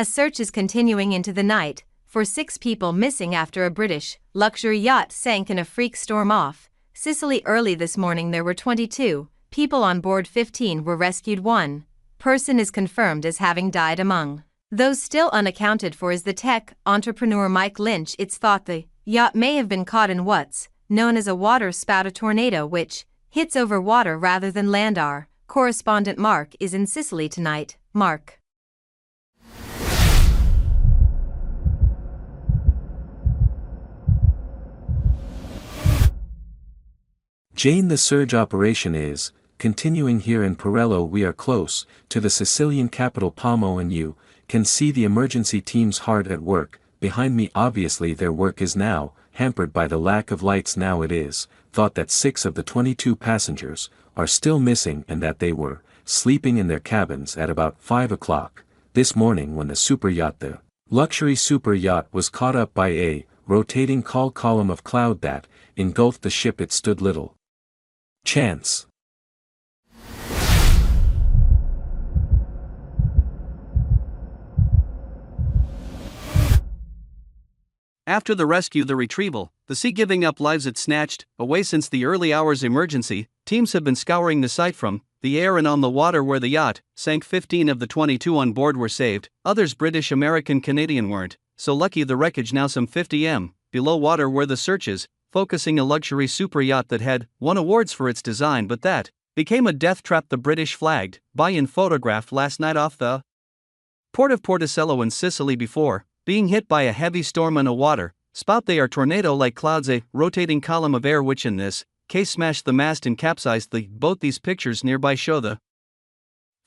A search is continuing into the night for 6 people missing after a British luxury yacht sank in a freak storm off Sicily early this morning. There were 22 people on board. 15 were rescued. One person is confirmed as having died. Among those still unaccounted for is the tech entrepreneur Mike Lynch. It's thought the yacht may have been caught in what's known as a waterspout, a tornado which hits over water rather than land. Our correspondent Mark is in Sicily tonight. Mark. Jane, the surge operation is continuing here in Pirello. We are close to the Sicilian capital Palmo, and you can see the emergency teams hard at work behind me. Obviously their work is now hampered by the lack of lights. Now it is thought that 6 of the 22 passengers are still missing and that they were sleeping in their cabins at about 5 o'clock this morning when the superyacht, the luxury superyacht, was caught up by a rotating column of cloud that engulfed the ship. It stood little chance. After the rescue, the retrieval, the sea giving up lives it snatched away since the early hours, emergency teams have been scouring the site from the air and on the water where the yacht sank. 15 of the 22 on board were saved. Others, British, American, Canadian, weren't so lucky. The wreckage now some 50 m below water where the search is focusing. A luxury super yacht that had won awards for its design but that became a death trap. The British flagged Bayesian photographed last night off the port of Porticello in Sicily before being hit by a heavy storm and a water spout. They are tornado-like clouds, a rotating column of air which in this case smashed the mast and capsized the boat. These pictures nearby show the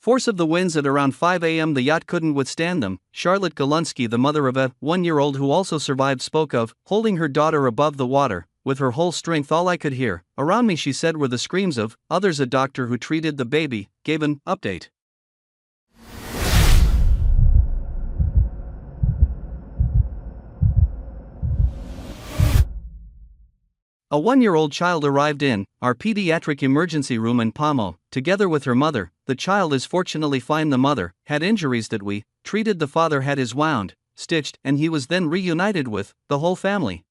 force of the winds at around 5 a.m. The yacht couldn't withstand them. Charlotte Galunsky, the mother of a 1-year-old who also survived, spoke of holding her daughter above the water with her whole strength. All I could hear around me, she said, were the screams of others. A doctor who treated the baby gave an update. A 1-year-old child arrived in our pediatric emergency room in Palmo, together with her mother. The child is fortunately fine. The mother had injuries that we treated. The father had his wound stitched, and he was then reunited with the whole family.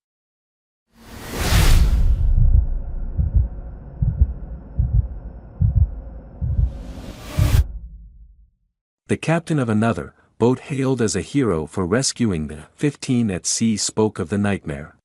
The captain of another boat, hailed as a hero for rescuing the 15 at sea, spoke of the nightmare.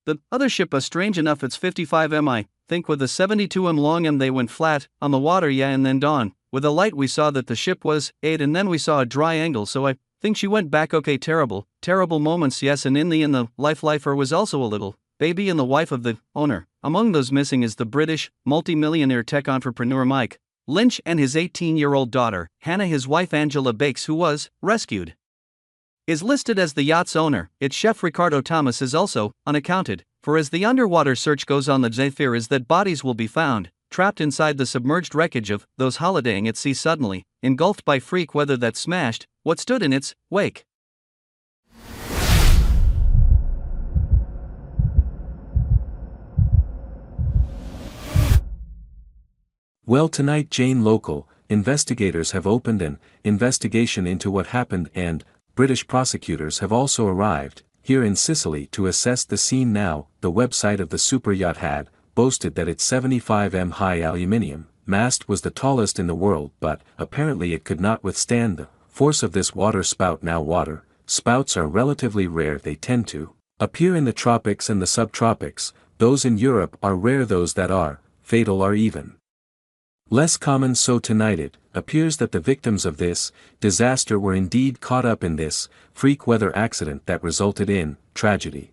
The other ship, strange enough, it's 55 m, I think, with a 72 m long, and they went flat on the water. Yeah, and then dawn with a light we saw that the ship was 8, and then we saw a dry angle, so I think she went back. Okay, terrible moments, yes. And in the lifer was also a little baby and the wife of the owner. Among those missing is the British multi-millionaire tech entrepreneur Mike Lynch and his 18-year-old daughter Hannah. His wife Angela Bakes, who was rescued, is listed as the yacht's owner. Its chef Ricardo Thomas is also unaccounted for as the underwater search goes on. The fear is that bodies will be found trapped inside the submerged wreckage of those holidaying at sea, suddenly engulfed by freak weather that smashed what stood in its wake. Well, tonight, Jane, local investigators have opened an investigation into what happened, and British prosecutors have also arrived here in Sicily to assess the scene. Now, the website of the superyacht had boasted that its 75 m high aluminium mast was the tallest in the world, but apparently it could not withstand the force of this water spout. Now, water spouts are relatively rare. They tend to appear in the tropics and the subtropics. Those in Europe are rare. Those that are fatal are even less common. So tonight it appears that the victims of this disaster were indeed caught up in this freak weather accident that resulted in tragedy.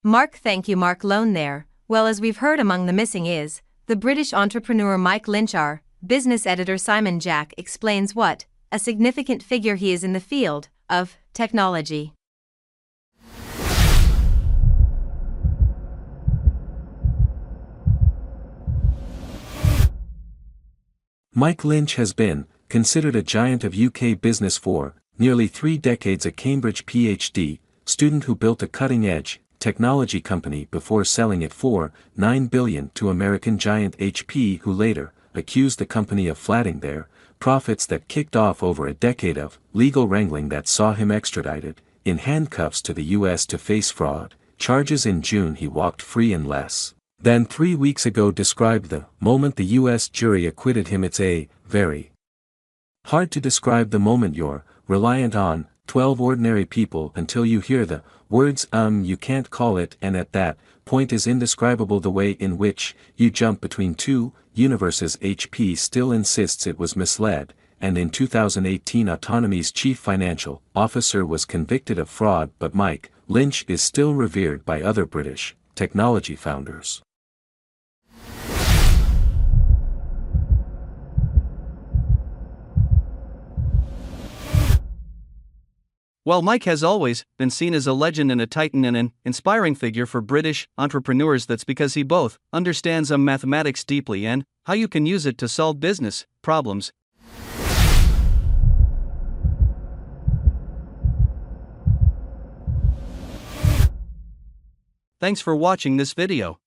Mark, thank you. Mark Lone there. Well, as we've heard, among the missing is the British entrepreneur Mike Lynch. Our business editor Simon Jack explains what a significant figure he is in the field of technology. Mike Lynch has been considered a giant of UK business for nearly 3 decades, a Cambridge PhD student who built a cutting-edge technology company before selling it for $9 billion to American giant HP, who later accused the company of flatting their profits, that kicked off over a decade of legal wrangling that saw him extradited in handcuffs to the US to face fraud charges. In June he walked free in less than 3 weeks ago, described the moment the US jury acquitted him. It's a very hard to describe the moment. You're reliant on 12 ordinary people until you hear the words you can't call it, and at that point is indescribable the way in which you jump between two universes. HP still insists it was misled, and in 2018 Autonomy's chief financial officer was convicted of fraud, but Mike Lynch is still revered by other British technology founders. While Mike has always been seen as a legend and a titan and an inspiring figure for British entrepreneurs, that's because he both understands mathematics deeply and how you can use it to solve business problems. Thanks for watching this video.